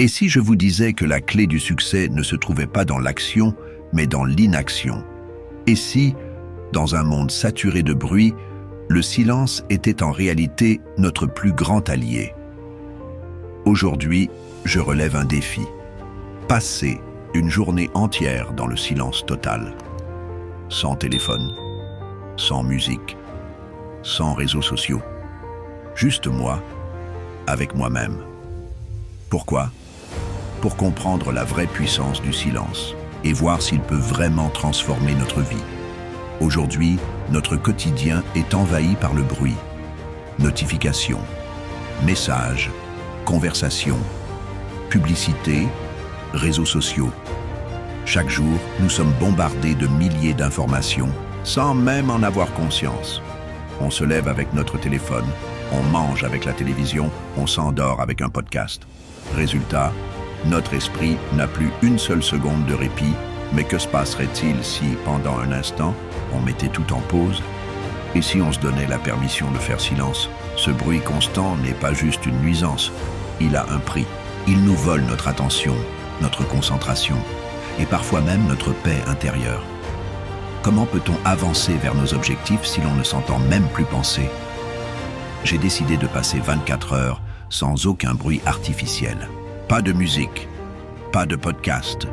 Et si je vous disais que la clé du succès ne se trouvait pas dans l'action, mais dans l'inaction? Et si, dans un monde saturé de bruit, le silence était en réalité notre plus grand allié? Aujourd'hui, je relève un défi. Passer une journée entière dans le silence total. Sans téléphone, sans musique, sans réseaux sociaux. Juste moi, avec moi-même. Pourquoi? Pour comprendre la vraie puissance du silence et voir s'il peut vraiment transformer notre vie. Aujourd'hui, notre quotidien est envahi par le bruit. Notifications, messages, conversations, publicités, réseaux sociaux. Chaque jour, nous sommes bombardés de milliers d'informations sans même en avoir conscience. On se lève avec notre téléphone, on mange avec la télévision, on s'endort avec un podcast. Résultat, notre esprit n'a plus une seule seconde de répit, mais que se passerait-il si, pendant un instant, on mettait tout en pause? Et si on se donnait la permission de faire silence? Ce bruit constant n'est pas juste une nuisance, il a un prix. Il nous vole notre attention, notre concentration, et parfois même notre paix intérieure. Comment peut-on avancer vers nos objectifs si l'on ne s'entend même plus penser? J'ai décidé de passer 24 heures sans aucun bruit artificiel. Pas de musique, pas de podcast,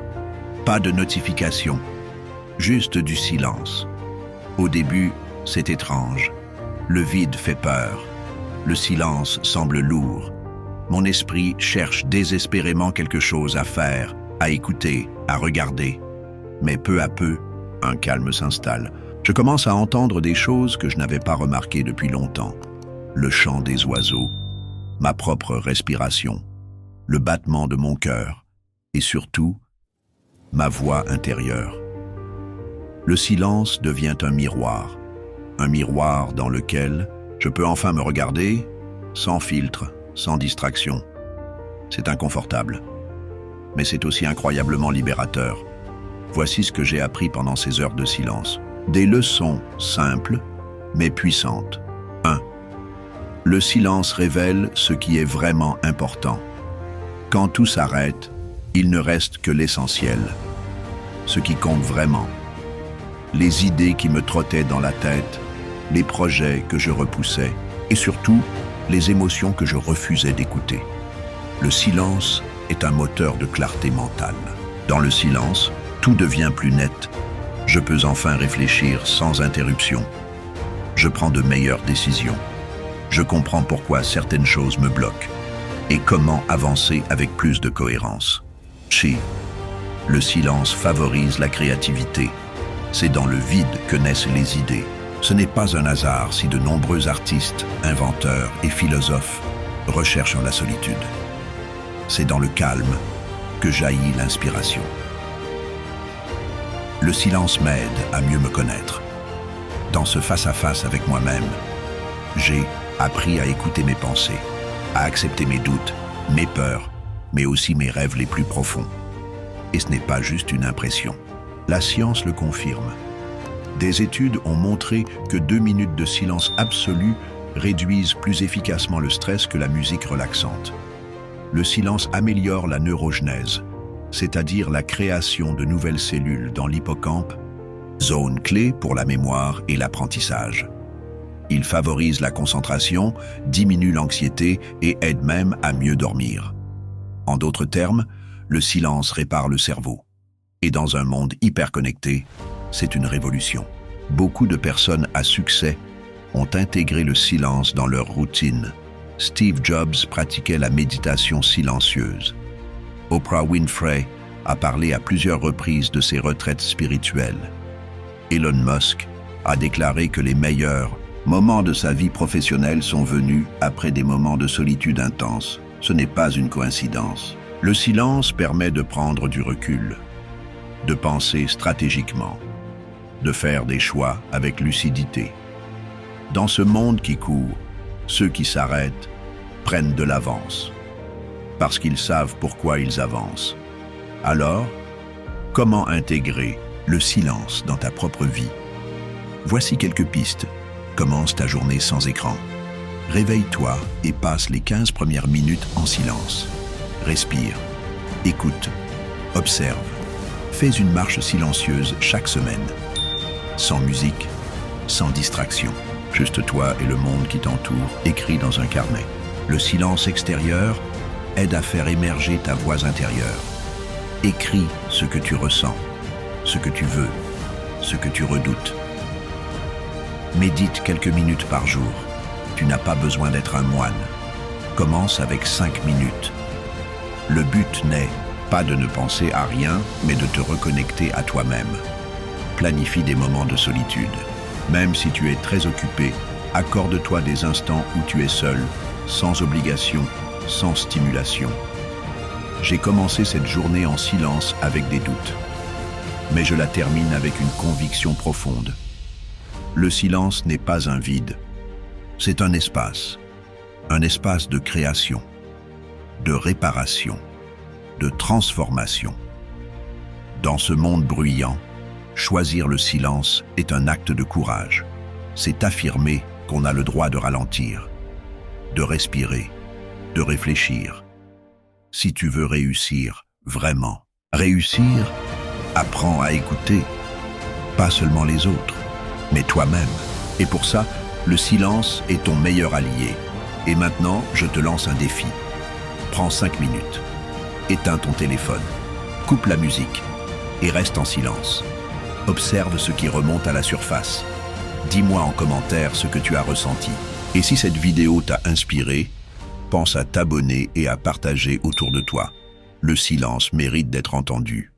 pas de notification, juste du silence. Au début, c'est étrange. Le vide fait peur. Le silence semble lourd. Mon esprit cherche désespérément quelque chose à faire, à écouter, à regarder. Mais peu à peu, un calme s'installe. Je commence à entendre des choses que je n'avais pas remarquées depuis longtemps. Le chant des oiseaux, ma propre respiration, le battement de mon cœur et surtout, ma voix intérieure. Le silence devient un miroir dans lequel je peux enfin me regarder sans filtre, sans distraction. C'est inconfortable, mais c'est aussi incroyablement libérateur. Voici ce que j'ai appris pendant ces heures de silence. Des leçons simples, mais puissantes. 1. Le silence révèle ce qui est vraiment important. Quand tout s'arrête, il ne reste que l'essentiel. Ce qui compte vraiment. Les idées qui me trottaient dans la tête, les projets que je repoussais, et surtout, les émotions que je refusais d'écouter. Le silence est un moteur de clarté mentale. Dans le silence, tout devient plus net. Je peux enfin réfléchir sans interruption. Je prends de meilleures décisions. Je comprends pourquoi certaines choses me bloquent et comment avancer avec plus de cohérence. Le silence favorise la créativité. C'est dans le vide que naissent les idées. Ce n'est pas un hasard si de nombreux artistes, inventeurs et philosophes recherchent la solitude. C'est dans le calme que jaillit l'inspiration. Le silence m'aide à mieux me connaître. Dans ce face-à-face avec moi-même, j'ai appris à écouter mes pensées, à accepter mes doutes, mes peurs, mais aussi mes rêves les plus profonds. Et ce n'est pas juste une impression. La science le confirme. Des études ont montré que 2 minutes de silence absolu réduisent plus efficacement le stress que la musique relaxante. Le silence améliore la neurogenèse, c'est-à-dire la création de nouvelles cellules dans l'hippocampe, zone clé pour la mémoire et l'apprentissage. Il favorise la concentration, diminue l'anxiété et aide même à mieux dormir. En d'autres termes, le silence répare le cerveau. Et dans un monde hyper connecté, c'est une révolution. Beaucoup de personnes à succès ont intégré le silence dans leur routine. Steve Jobs pratiquait la méditation silencieuse. Oprah Winfrey a parlé à plusieurs reprises de ses retraites spirituelles. Elon Musk a déclaré que les meilleurs moments de sa vie professionnelle sont venus après des moments de solitude intense. Ce n'est pas une coïncidence. Le silence permet de prendre du recul, de penser stratégiquement, de faire des choix avec lucidité. Dans ce monde qui court, ceux qui s'arrêtent prennent de l'avance, parce qu'ils savent pourquoi ils avancent. Alors, comment intégrer le silence dans ta propre vie? Voici quelques pistes. Commence ta journée sans écran. Réveille-toi et passe les 15 premières minutes en silence. Respire, Écoute, observe, fais une marche silencieuse chaque semaine. Sans musique, sans distraction. Juste toi et le monde qui t'entoure, écrit dans un carnet. Le silence extérieur aide à faire émerger ta voix intérieure. Écris ce que tu ressens, ce que tu veux, ce que tu redoutes. Médite quelques minutes par jour. Tu n'as pas besoin d'être un moine. Commence avec 5 minutes. Le but n'est pas de ne penser à rien, mais de te reconnecter à toi-même. Planifie des moments de solitude. Même si tu es très occupé, accorde-toi des instants où tu es seul, sans obligation, sans stimulation. J'ai commencé cette journée en silence avec des doutes. Mais je la termine avec une conviction profonde. Le silence n'est pas un vide. C'est un espace de création, de réparation, de transformation. Dans ce monde bruyant, choisir le silence est un acte de courage. C'est affirmer qu'on a le droit de ralentir, de respirer, de réfléchir. Si tu veux réussir, vraiment, réussir, apprends à écouter, pas seulement les autres, mais toi-même. Et pour ça, le silence est ton meilleur allié. Et maintenant, je te lance un défi. Prends 5 minutes. Éteins ton téléphone. Coupe la musique. Et reste en silence. Observe ce qui remonte à la surface. Dis-moi en commentaire ce que tu as ressenti. Et si cette vidéo t'a inspiré, pense à t'abonner et à partager autour de toi. Le silence mérite d'être entendu.